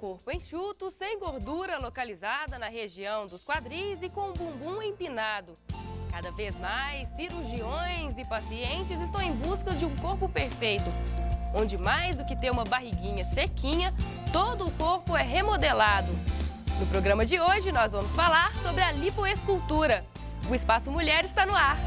corpo enxuto, sem gordura, localizada na região dos quadris e com o bumbum empinado. Cada vez mais, cirurgiões e pacientes estão em busca de um corpo perfeito, onde mais do que ter uma barriguinha sequinha, todo o corpo é remodelado. No programa de hoje, nós vamos falar sobre a lipoescultura. O Espaço Mulher está no ar.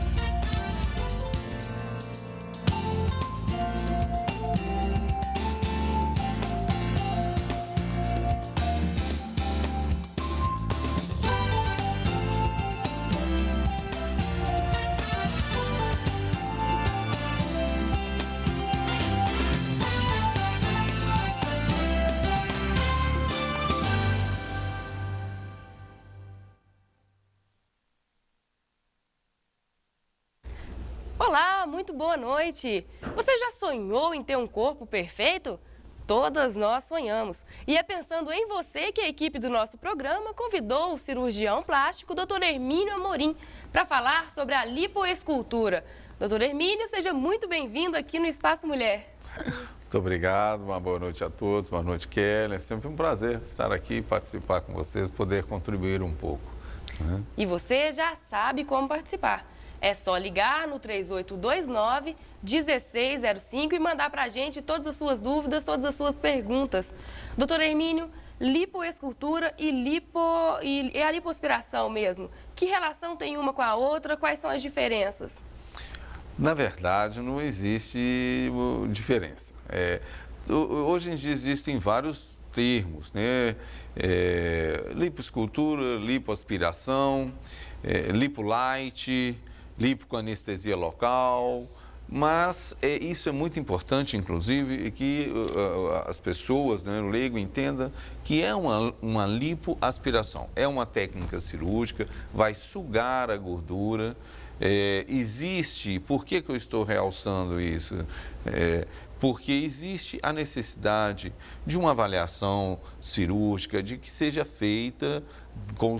Olá, muito boa noite! Você já sonhou em ter um corpo perfeito? Todas nós sonhamos. E é pensando em você que a equipe do nosso programa convidou o cirurgião plástico Dr. Hermínio Amorim para falar sobre a lipoescultura. Dr. Hermínio, seja muito bem-vindo aqui no Espaço Mulher. Muito obrigado, uma boa noite a todos, boa noite, Kelly. É sempre um prazer estar aqui, participar com vocês, poder contribuir um pouco. E você já sabe como participar. É só ligar no 3829-1605 e mandar para a gente todas as suas dúvidas, todas as suas perguntas. Doutor Hermínio, lipoescultura e a lipoaspiração mesmo. Que relação tem uma com a outra? Quais são as diferenças? Na verdade, não existe diferença. Hoje em dia existem vários termos, né? Lipoescultura, lipoaspiração, lipolite, lipo com anestesia local, mas isso é muito importante, inclusive, que as pessoas, né, o leigo, entendam que é uma lipoaspiração. É uma técnica cirúrgica, vai sugar a gordura. Por que eu estou realçando isso? Porque existe a necessidade de uma avaliação cirúrgica, de que seja feita com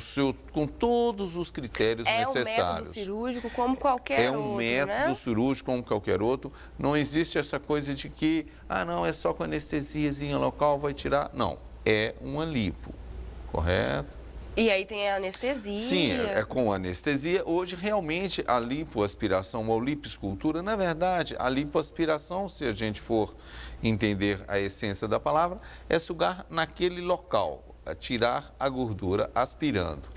todos os critérios necessários. É um método cirúrgico como qualquer outro, É um método cirúrgico como qualquer outro. Não existe essa coisa de que, não, é só com anestesiazinha local, vai tirar. Não, é uma lipo, correto? E aí tem a anestesia? Sim, é com anestesia. Hoje, realmente, a lipoaspiração ou lipoescultura, na verdade, a lipoaspiração, se a gente for entender a essência da palavra, é sugar naquele local, tirar a gordura aspirando.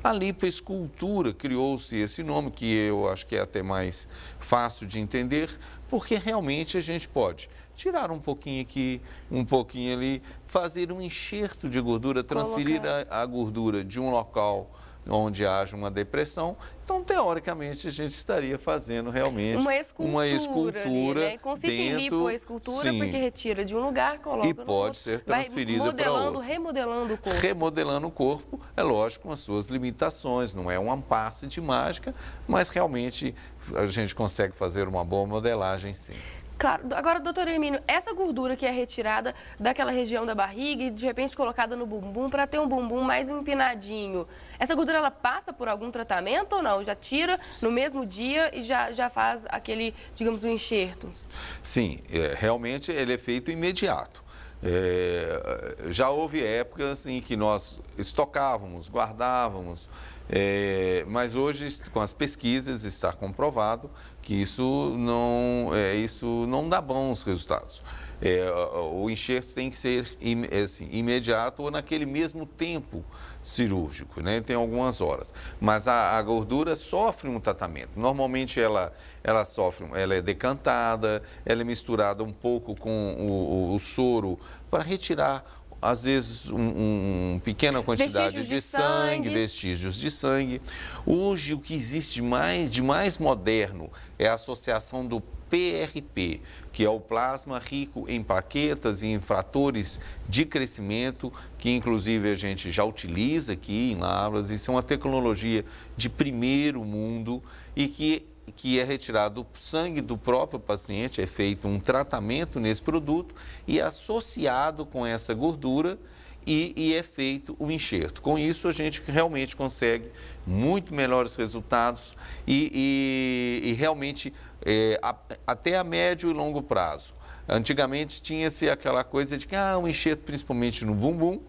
A lipoescultura, criou-se esse nome, que eu acho que é até mais fácil de entender, porque realmente a gente pode tirar um pouquinho aqui, um pouquinho ali, fazer um enxerto de gordura, transferir a gordura de um local onde haja uma depressão. Então, teoricamente, a gente estaria fazendo realmente uma escultura ali, né? Consiste em lipoescultura, porque retira de um lugar, coloca e pode ser transferida para outro. Remodelando o corpo. Remodelando o corpo, é lógico, com as suas limitações, não é um passe de mágica, mas realmente a gente consegue fazer uma boa modelagem, sim. Claro. Agora, doutor Hermínio, essa gordura que é retirada daquela região da barriga e de repente colocada no bumbum para ter um bumbum mais empinadinho, essa gordura ela passa por algum tratamento ou não? Já tira no mesmo dia e já faz aquele, digamos, um enxerto? Sim, realmente ele é feito imediato. Já houve épocas em que nós estocávamos, guardávamos, mas hoje, com as pesquisas, está comprovado que isso não dá bons resultados. O enxerto tem que ser assim, imediato ou naquele mesmo tempo cirúrgico, né? Tem algumas horas. Mas a gordura sofre um tratamento. Normalmente ela é decantada, ela é misturada um pouco com o soro para retirar, às vezes, uma pequena quantidade de sangue, vestígios de sangue. Hoje, o que existe de mais moderno é a associação do PRP, que é o plasma rico em plaquetas e em fatores de crescimento, que inclusive a gente já utiliza aqui em Lavras. Isso é uma tecnologia de primeiro mundo e que é retirado do sangue do próprio paciente, é feito um tratamento nesse produto e associado com essa gordura e é feito o enxerto. Com isso, a gente realmente consegue muito melhores resultados e realmente até a médio e longo prazo. Antigamente tinha-se aquela coisa de que um enxerto principalmente no bumbum,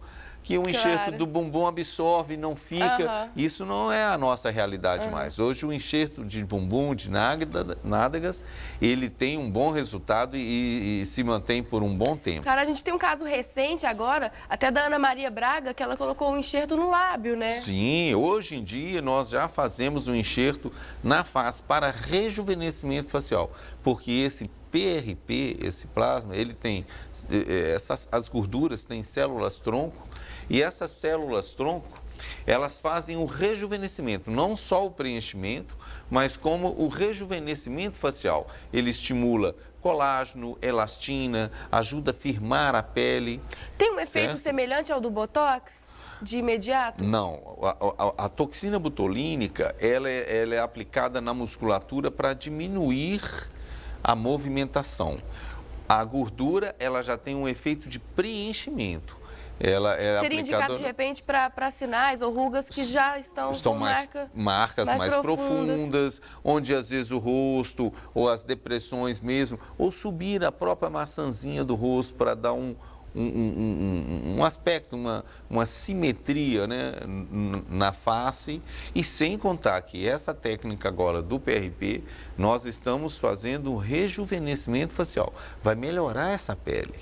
que o enxerto Claro. do bumbum absorve, não fica. Aham. Isso não é a nossa realidade mais. Hoje o enxerto de bumbum, de nádegas, ele tem um bom resultado e se mantém por um bom tempo. Cara, a gente tem um caso recente agora, até da Ana Maria Braga, que ela colocou um enxerto no lábio, né? Sim, hoje em dia nós já fazemos um enxerto na face para rejuvenescimento facial, porque esse PRP, esse plasma, ele tem, as gorduras têm células tronco, e essas células tronco, elas fazem o rejuvenescimento, não só o preenchimento, mas como o rejuvenescimento facial. Ele estimula colágeno, elastina, ajuda a firmar a pele. Tem um efeito certo? semelhante ao do Botox, de imediato? Não, a toxina botulínica, ela é aplicada na musculatura para diminuir a movimentação. A gordura, ela já tem um efeito de preenchimento. Ela é Seria indicado, de repente, para sinais ou rugas que já estão com marcas mais profundas. profundas, onde às vezes o rosto, ou as depressões mesmo, ou subir a própria maçãzinha do rosto para dar um aspecto, uma simetria, né, na face. E sem contar que essa técnica agora do PRP, nós estamos fazendo um rejuvenescimento facial. Vai melhorar essa pele.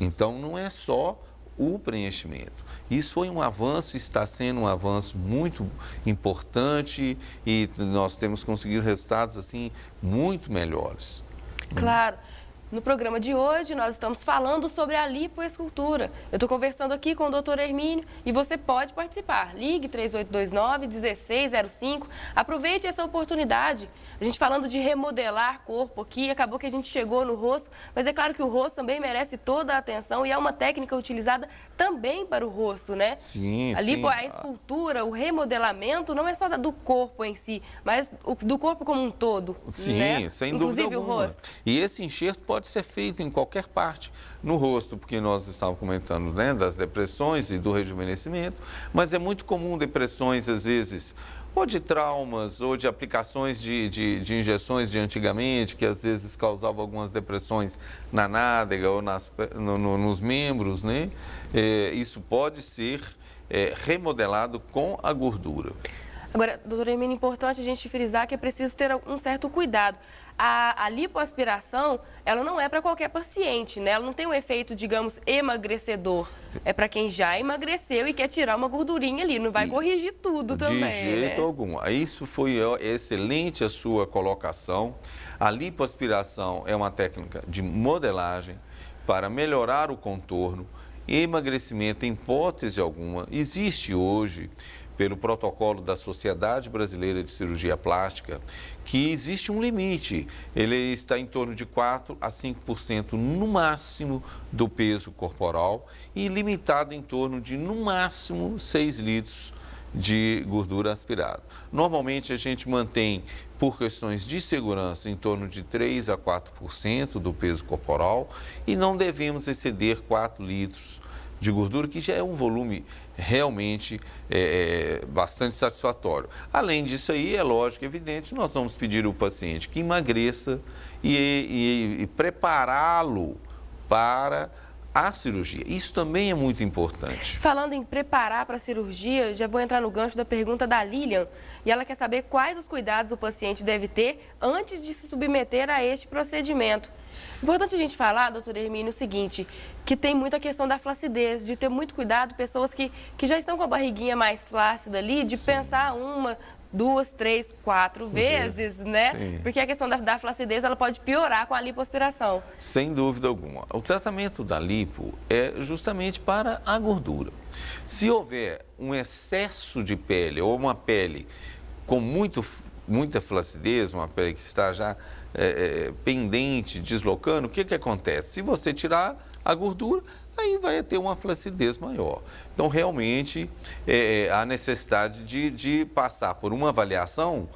Então não é só o preenchimento. Isso foi um avanço, está sendo um avanço muito importante e nós temos conseguido resultados assim muito melhores. Claro. No programa de hoje, nós estamos falando sobre a lipoescultura. Eu estou conversando aqui com o Dr. Hermínio e você pode participar. Ligue 3829-1605. Aproveite essa oportunidade. A gente falando de remodelar corpo aqui, acabou que a gente chegou no rosto, mas é claro que o rosto também merece toda a atenção e é uma técnica utilizada também para o rosto, né? Sim, A escultura, o remodelamento não é só do corpo em si, mas do corpo como um todo. Sim, né? sem dúvida Inclusive alguma. o rosto. E esse enxerto pode ser feito em qualquer parte no rosto, porque nós estávamos comentando, né, das depressões e do rejuvenescimento, mas é muito comum depressões, às vezes, ou de traumas, ou de aplicações de injeções de antigamente, que às vezes causavam algumas depressões na nádega ou nos membros, né? Isso pode ser remodelado com a gordura. Agora, doutora Hermínia, é importante a gente frisar que é preciso ter um certo cuidado. A lipoaspiração, ela não é para qualquer paciente, né? Ela não tem um efeito, digamos, emagrecedor. É para quem já emagreceu e quer tirar uma gordurinha ali, não vai corrigir tudo também, De jeito né? algum. Isso foi excelente a sua colocação. A lipoaspiração é uma técnica de modelagem para melhorar o contorno. Emagrecimento, em hipótese alguma, existe hoje, pelo protocolo da Sociedade Brasileira de Cirurgia Plástica, que existe um limite. Ele está em torno de 4 a 5% no máximo do peso corporal e limitado em torno de, no máximo, 6 litros de gordura aspirada. Normalmente a gente mantém, por questões de segurança, em torno de 3 a 4% do peso corporal e não devemos exceder 4 litros de gordura, que já é um volume realmente bastante satisfatório. Além disso aí, é lógico, evidente, nós vamos pedir ao paciente que emagreça e prepará-lo para a cirurgia. Isso também é muito importante. Falando em preparar para a cirurgia, já vou entrar no gancho da pergunta da Lilian. E ela quer saber quais os cuidados o paciente deve ter antes de se submeter a este procedimento. Importante a gente falar, doutor Hermínio, o seguinte, que tem muita questão da flacidez, de ter muito cuidado, pessoas que já estão com a barriguinha mais flácida ali, de pensar 1, 2, 3, 4 vezes, né? Sim. Porque a questão da flacidez, ela pode piorar com a lipoaspiração. Sem dúvida alguma. O tratamento da lipo é justamente para a gordura. Se houver um excesso de pele ou uma pele com muita flacidez, uma pele que está já pendente, deslocando, o que acontece? Se você tirar a gordura, aí vai ter uma flacidez maior. Então, realmente, há necessidade de passar por uma avaliação,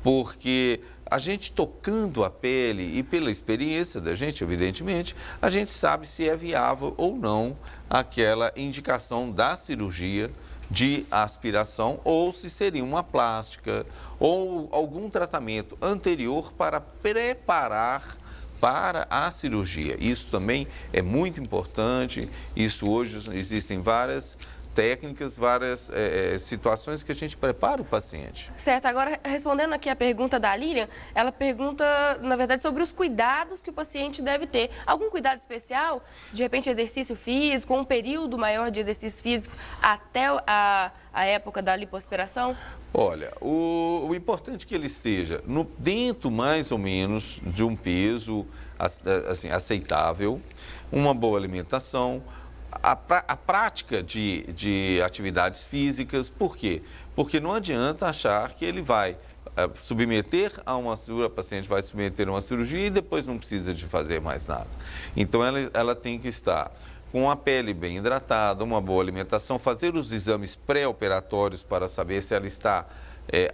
porque a gente tocando a pele e pela experiência da gente, evidentemente, a gente sabe se é viável ou não aquela indicação da cirurgia de aspiração ou se seria uma plástica ou algum tratamento anterior para preparar para a cirurgia. Isso também é muito importante. Isso hoje existem várias técnicas, várias situações que a gente prepara o paciente. Certo, agora respondendo aqui a pergunta da Lilian, ela pergunta, na verdade, sobre os cuidados que o paciente deve ter. Algum cuidado especial? De repente, exercício físico, um período maior de exercício físico até a época da lipoaspiração? Olha, o importante é que ele esteja dentro mais ou menos de um peso assim, aceitável, uma boa alimentação, a prática de atividades físicas. Por quê? Porque não adianta achar que ele vai submeter a uma cirurgia, a paciente vai submeter a uma cirurgia e depois não precisa de fazer mais nada. Então, ela tem que estar com a pele bem hidratada, uma boa alimentação, fazer os exames pré-operatórios para saber se ela está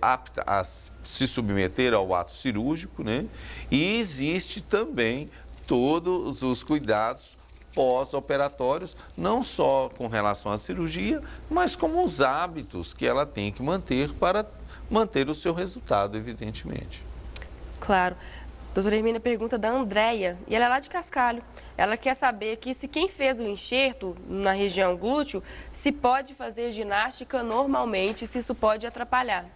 apta a se submeter ao ato cirúrgico, né? E existe também todos os cuidados pós-operatórios, não só com relação à cirurgia, mas como os hábitos que ela tem que manter para manter o seu resultado, evidentemente. Claro. Doutora Hermínia pergunta da Andréia, e ela é lá de Cascalho. Ela quer saber que se quem fez o enxerto na região glúteo, se pode fazer ginástica normalmente, se isso pode atrapalhar.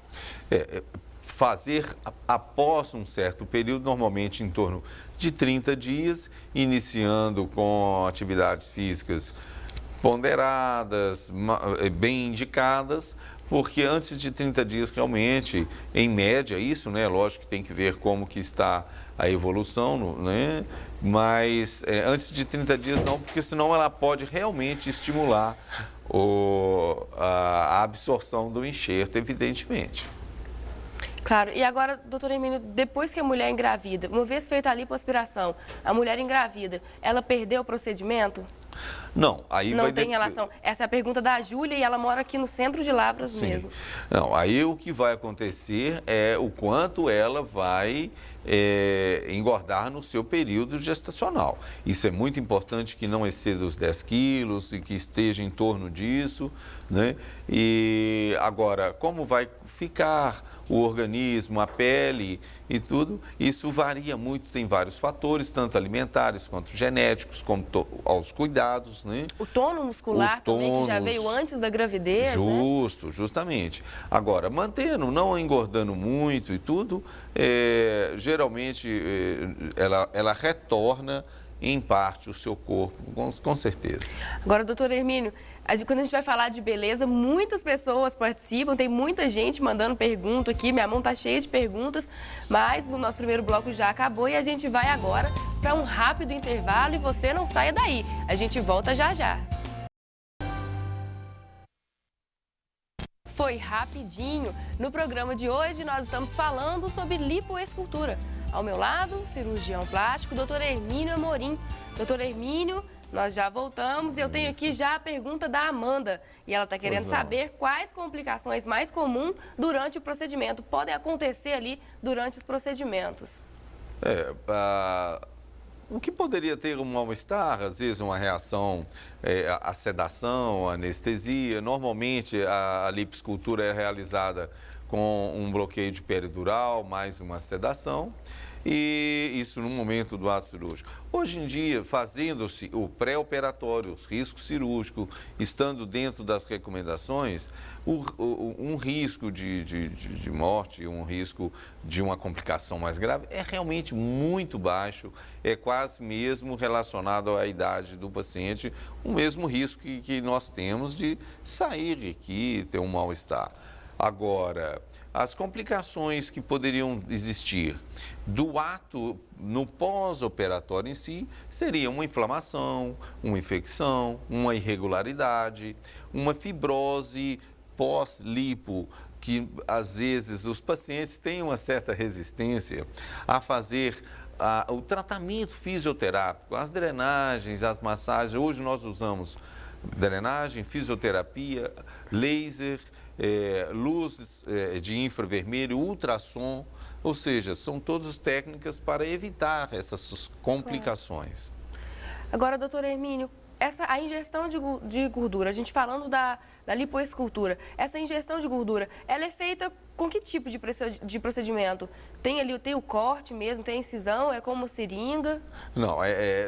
Fazer após um certo período, normalmente em torno de 30 dias, iniciando com atividades físicas ponderadas, bem indicadas, porque antes de 30 dias realmente, em média, isso, né? Lógico que tem que ver como que está a evolução, né? Mas antes de 30 dias não, porque senão ela pode realmente estimular a absorção do enxerto, evidentemente. Claro. E agora, doutora Hermínia, depois que a mulher engravida, uma vez feita a lipoaspiração, a mulher engravida, ela perdeu o procedimento? Não, aí não vai... tem relação. Essa é a pergunta da Júlia e ela mora aqui no centro de Lavras mesmo. Não, aí o que vai acontecer é o quanto ela vai engordar no seu período gestacional. Isso é muito importante, que não exceda os 10 quilos e que esteja em torno disso, né? E agora, como vai ficar o organismo, a pele e tudo, isso varia muito, tem vários fatores, tanto alimentares quanto genéticos, como aos cuidados, né? O tônus muscular também, que já veio antes da gravidez, Justo, né? Justamente. Agora, mantendo, não engordando muito e tudo, geralmente ela retorna em parte o seu corpo, com certeza. Agora, doutor Hermínio, quando a gente vai falar de beleza, muitas pessoas participam, tem muita gente mandando pergunta aqui, minha mão está cheia de perguntas, mas o nosso primeiro bloco já acabou e a gente vai agora para um rápido intervalo e você não saia daí, a gente volta já já. Foi rapidinho. No programa de hoje nós estamos falando sobre lipoescultura. Ao meu lado, cirurgião plástico, doutor Hermínio Amorim. Doutor Hermínio, nós já voltamos e eu tenho aqui já a pergunta da Amanda. E ela está querendo saber quais complicações mais comuns durante o procedimento podem acontecer ali durante os procedimentos. O que poderia ter um mal-estar, às vezes uma reação à sedação, à anestesia. Normalmente a lipoescultura é realizada com um bloqueio de peridural, mais uma sedação, e isso no momento do ato cirúrgico. Hoje em dia, fazendo-se o pré-operatório, o risco cirúrgico, estando dentro das recomendações, um risco de morte, um risco de uma complicação mais grave é realmente muito baixo, é quase mesmo relacionado à idade do paciente, o mesmo risco que nós temos de sair aqui e ter um mal-estar. Agora, as complicações que poderiam existir do ato no pós-operatório em si seria uma inflamação, uma infecção, uma irregularidade, uma fibrose pós-lipo, que às vezes os pacientes têm uma certa resistência a fazer o tratamento fisioterápico, as drenagens, as massagens. Hoje nós usamos drenagem, fisioterapia, laser, luzes de infravermelho, ultrassom, ou seja, são todas técnicas para evitar essas complicações. Agora, doutor Hermínio, a ingestão de gordura, a gente falando da lipoescultura, essa ingestão de gordura, ela é feita com que tipo de procedimento? Tem o corte mesmo, tem a incisão, é como seringa? Não,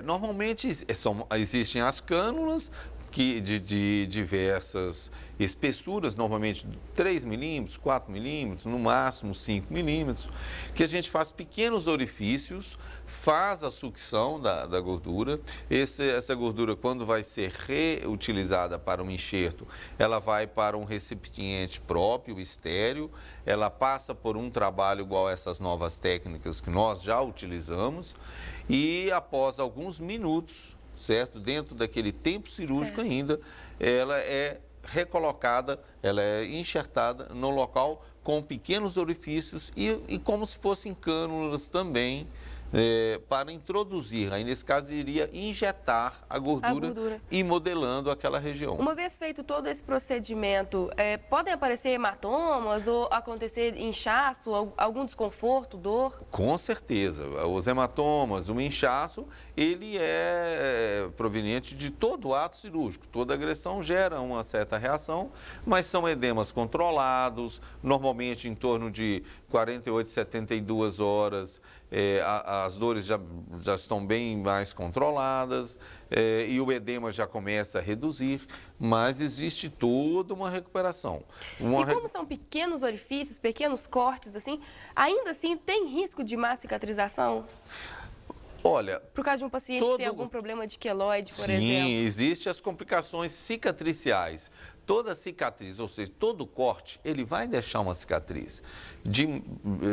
normalmente existem as cânulas de diversas espessuras, normalmente 3 milímetros, 4 milímetros, no máximo 5 milímetros, que a gente faz pequenos orifícios, faz a sucção da gordura. Essa gordura, quando vai ser reutilizada para um enxerto, ela vai para um recipiente próprio, estéril, ela passa por um trabalho igual a essas novas técnicas que nós já utilizamos e após alguns minutos, certo? Dentro daquele tempo cirúrgico ainda, ela é recolocada, ela é enxertada no local com pequenos orifícios e como se fossem cânulas também, para introduzir, aí nesse caso iria injetar a gordura e modelando aquela região. Uma vez feito todo esse procedimento, podem aparecer hematomas ou acontecer inchaço, algum desconforto, dor? Com certeza, os hematomas, o inchaço, ele é proveniente de todo o ato cirúrgico, toda agressão gera uma certa reação, mas são edemas controlados, normalmente em torno de 48, 72 horas, as dores já estão bem mais controladas e o edema já começa a reduzir, mas existe toda uma recuperação. E como são pequenos orifícios, pequenos cortes, assim, ainda assim tem risco de má cicatrização? Olha, por causa de um paciente que tem algum problema de queloide, por exemplo? Sim, existem as complicações cicatriciais. Toda cicatriz, ou seja, todo corte, ele vai deixar uma cicatriz,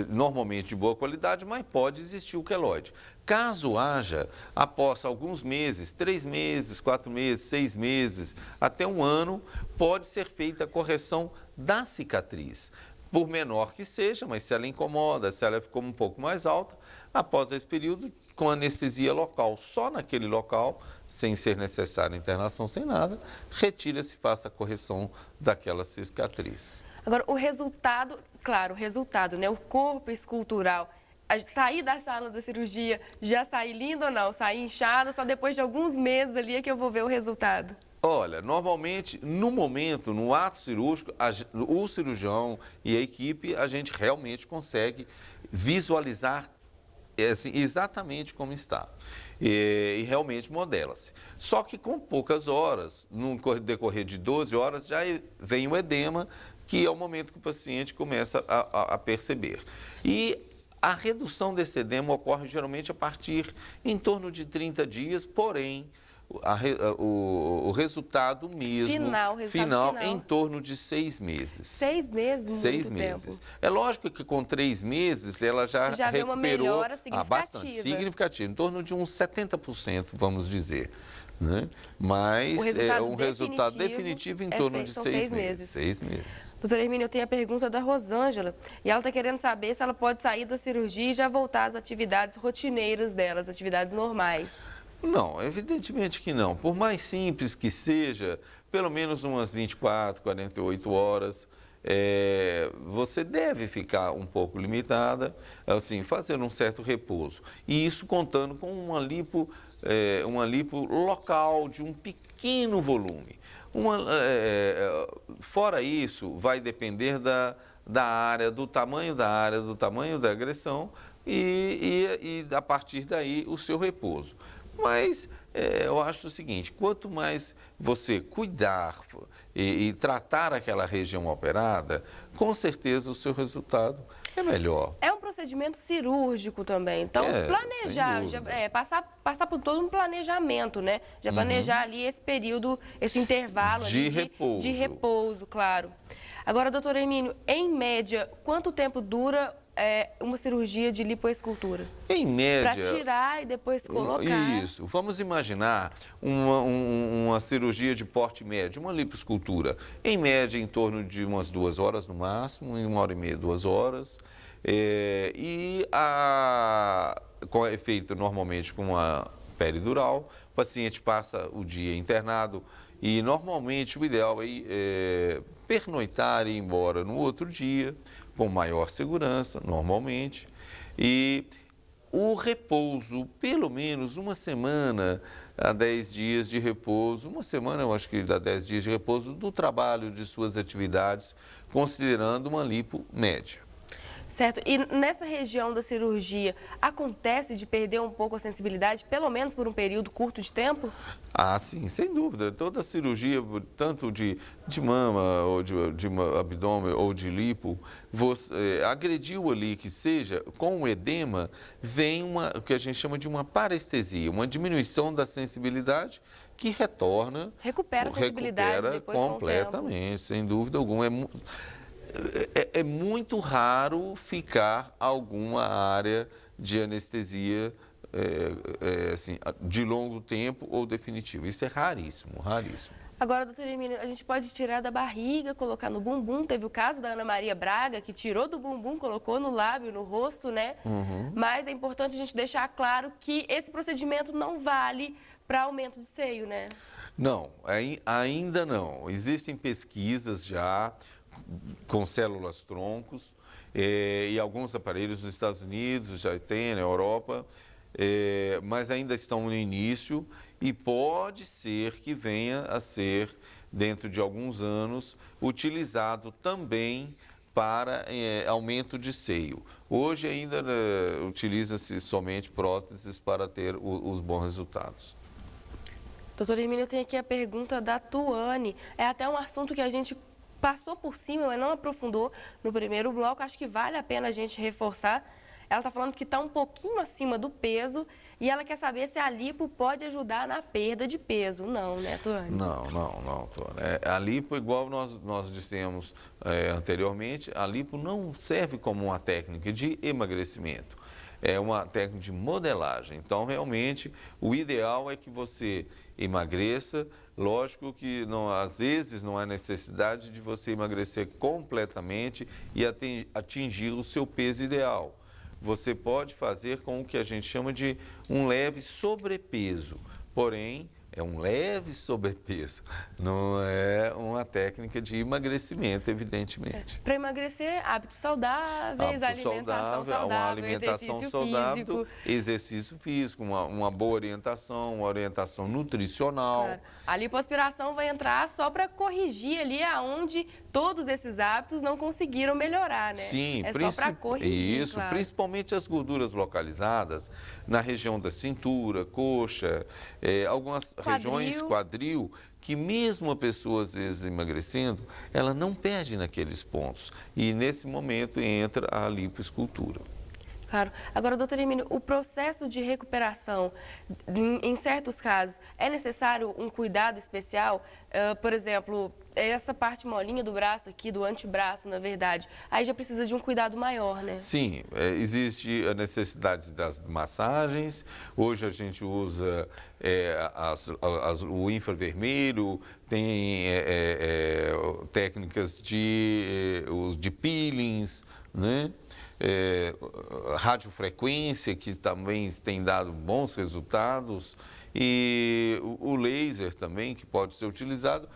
normalmente de boa qualidade, mas pode existir o queloide. Caso haja, após alguns meses, 3 meses, 4 meses, 6 meses, até 1 ano, pode ser feita a correção da cicatriz. Por menor que seja, mas se ela incomoda, se ela ficou um pouco mais alta, após esse período, com anestesia local, só naquele local, sem ser necessária internação, sem nada, retira-se e faça a correção daquela cicatriz. Agora, o resultado, claro, o resultado, né? O corpo escultural, sair da sala da cirurgia, já sair lindo ou não, sair inchado, só depois de alguns meses ali é que eu vou ver o resultado. Olha, normalmente, no momento, no ato cirúrgico, o cirurgião e a equipe, a gente realmente consegue visualizar assim, exatamente como está. E realmente modela-se. Só que com poucas horas, no decorrer de 12 horas, já vem o edema, que é o momento que o paciente começa a perceber. E a redução desse edema ocorre geralmente a partir em torno de 30 dias, porém, o resultado mesmo, final em torno de 6 meses. 6 meses? 6 meses. É lógico que com 3 meses ela já vê uma melhora significativa. Bastante significativa, em torno de uns 70%, vamos dizer. Né? Mas é um resultado definitivo em torno de 6 meses. 6 meses. Doutora Hermínia, eu tenho a pergunta da Rosângela e ela está querendo saber se ela pode sair da cirurgia e já voltar às atividades rotineiras dela, às atividades normais. Não, evidentemente que não. Por mais simples que seja, pelo menos umas 24, 48 horas, você deve ficar um pouco limitada, assim, fazendo um certo repouso. E isso contando com uma lipo local de um pequeno volume. Fora isso, vai depender da área, do tamanho da agressão e a partir daí o seu repouso. Mas eu acho o seguinte, quanto mais você cuidar e tratar aquela região operada, com certeza o seu resultado é melhor. É um procedimento cirúrgico também, então planejar, passar por todo um planejamento, né? Já planejar ali esse período, esse intervalo de repouso, claro. Agora, doutor Hermínio, em média, quanto tempo dura uma cirurgia de lipoescultura? Em média... Para tirar e depois colocar. Isso. Vamos imaginar uma cirurgia de porte médio, uma lipoescultura. Em média, em torno de umas 2 horas no máximo, em 1h30, 2 horas. É feito normalmente com uma peridural. O paciente passa o dia internado e normalmente o ideal é pernoitar e ir embora no outro dia, com maior segurança, normalmente. E o repouso, pelo menos 1 semana, a 10 dias de repouso, uma semana eu acho que dá 10 dias de repouso do trabalho, de suas atividades, considerando uma lipo média. Certo. E nessa região da cirurgia, acontece de perder um pouco a sensibilidade, pelo menos por um período curto de tempo? Ah, sim, sem dúvida. Toda cirurgia, tanto de mama, ou de abdômen, ou de lipo, você agrediu ali, que seja, com o edema, vem o que a gente chama de uma parestesia, uma diminuição da sensibilidade que retorna... Recupera a sensibilidade depois com o tempo. Completamente, sem dúvida alguma. É muito raro ficar alguma área de anestesia assim, de longo tempo ou definitivo. Isso é raríssimo, raríssimo. Agora, doutora Hermínia, a gente pode tirar da barriga, colocar no bumbum. Teve o caso da Ana Maria Braga, que tirou do bumbum, colocou no lábio, no rosto, né? Uhum. Mas é importante a gente deixar claro que esse procedimento não vale para aumento de seio, né? Não, ainda não. Existem pesquisas já com células troncos e alguns aparelhos nos Estados Unidos, já tem na Europa, mas ainda estão no início e pode ser que venha a ser, dentro de alguns anos, utilizado também para aumento de seio. Hoje ainda utiliza-se somente próteses para ter os bons resultados. Doutora Hermínia, eu tenho aqui a pergunta da Tuane. É até um assunto que a gente passou por cima, mas não aprofundou no primeiro bloco. Acho que vale a pena a gente reforçar. Ela está falando que está um pouquinho acima do peso e ela quer saber se a lipo pode ajudar na perda de peso. Não, né, Tuane? Não, Tuane. A lipo, igual nós dissemos anteriormente, a lipo não serve como uma técnica de emagrecimento. É uma técnica de modelagem. Então, realmente, o ideal é que você emagreça. Lógico que às vezes não há necessidade de você emagrecer completamente e atingir o seu peso ideal. Você pode fazer com o que a gente chama de um leve sobrepeso, porém é um leve sobrepeso, não é uma técnica de emagrecimento, evidentemente. Para emagrecer, hábitos saudáveis, alimentação saudável, uma alimentação exercício saudável, físico. Exercício físico, uma boa orientação, uma orientação nutricional. Claro. A lipoaspiração vai entrar só para corrigir ali aonde todos esses hábitos não conseguiram melhorar, né? Sim, é só para corrigir, isso, claro. Principalmente as gorduras localizadas na região da cintura, coxa, algumas regiões, quadril, que mesmo a pessoa às vezes emagrecendo, ela não perde naqueles pontos. E nesse momento entra a lipoescultura. Claro. Agora, doutora Hermínia, o processo de recuperação, em certos casos, é necessário um cuidado especial? Por exemplo, essa parte molinha do braço aqui, do antebraço, na verdade, aí já precisa de um cuidado maior, né? Sim, existe a necessidade das massagens. Hoje a gente usa o infravermelho, tem técnicas de peelings, né? Radiofrequência, que também tem dado bons resultados, e o laser também, que pode ser utilizado.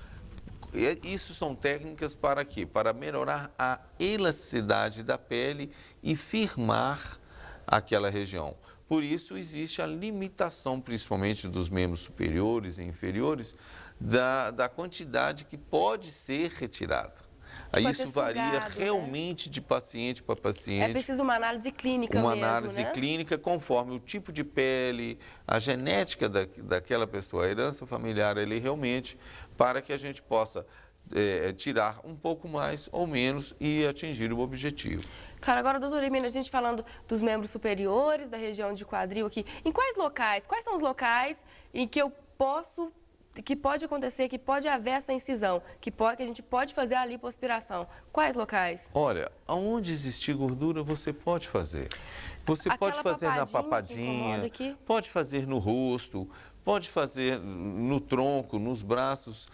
Isso são técnicas para quê? Para melhorar a elasticidade da pele e firmar aquela região. Por isso existe a limitação, principalmente dos membros superiores e inferiores, da quantidade que pode ser retirada. Isso varia realmente, né, de paciente para paciente. É preciso uma análise clínica mesmo, né? Uma análise clínica conforme o tipo de pele, a genética daquela pessoa, a herança familiar ali realmente, para que a gente possa tirar um pouco mais ou menos e atingir o objetivo. Claro, agora, doutora Hermínia, a gente falando dos membros superiores, da região de quadril aqui, em quais são os locais em que que pode acontecer, que pode haver essa incisão, que a gente pode fazer a lipoaspiração? Quais locais? Olha, aonde existir gordura, você pode fazer. Você pode fazer na papadinha, pode fazer no rosto, pode fazer no tronco, nos braços.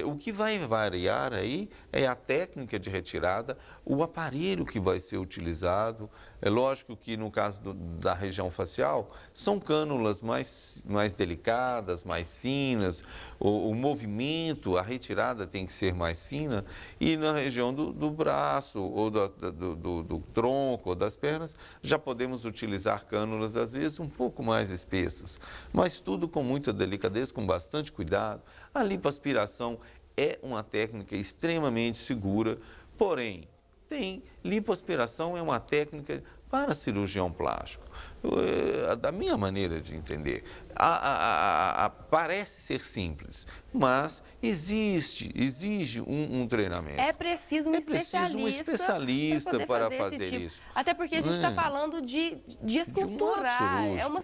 O que vai variar aí é a técnica de retirada, o aparelho que vai ser utilizado. É lógico que no caso da região facial, são cânulas mais delicadas, mais finas. o movimento, a retirada tem que ser mais fina, e na região do braço, ou do tronco, ou das pernas, já podemos utilizar cânulas, às vezes, um pouco mais espessas. Mas tudo com muita delicadeza, com bastante cuidado. A lipoaspiração é uma técnica extremamente segura, porém, lipoaspiração é uma técnica para cirurgião plástico. Da minha maneira de entender, parece ser simples, mas exige um treinamento. É preciso um especialista para fazer isso. Até porque a gente está falando de esculturar. É uma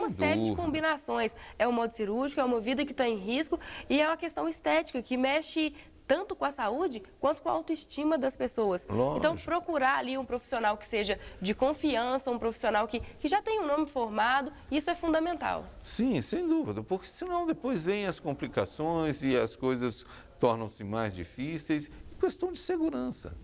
série de combinações. É um modo cirúrgico, é uma vida que está em risco e é uma questão estética que mexe tanto com a saúde quanto com a autoestima das pessoas. Lógico. Então, procurar ali um profissional que seja de confiança, um profissional que já tem um nome formado, isso é fundamental. Sim, sem dúvida, porque senão depois vêm as complicações e as coisas tornam-se mais difíceis. Questão de segurança.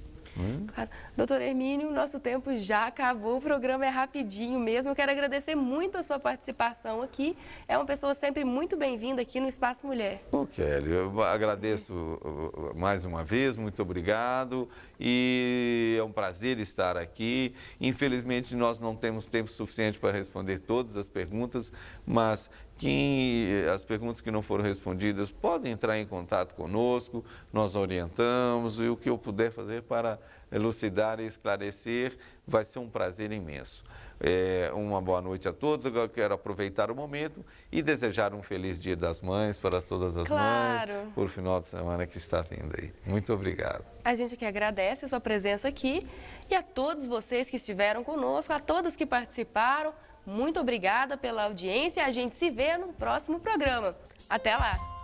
Claro. Doutor Hermínio, nosso tempo já acabou, o programa é rapidinho mesmo. Eu quero agradecer muito a sua participação aqui. É uma pessoa sempre muito bem-vinda aqui no Espaço Mulher. Kelly, eu agradeço mais uma vez, muito obrigado. E é um prazer estar aqui. Infelizmente, nós não temos tempo suficiente para responder todas as perguntas, mas as perguntas que não foram respondidas podem entrar em contato conosco, nós orientamos, e o que eu puder fazer para elucidar e esclarecer vai ser um prazer imenso. Uma boa noite a todos. Agora quero aproveitar o momento e desejar um feliz Dia das Mães para todas as mães, por final de semana que está vindo aí. Muito obrigado. A gente que agradece a sua presença aqui e a todos vocês que estiveram conosco, a todas que participaram. Muito obrigada pela audiência. A gente se vê no próximo programa. Até lá!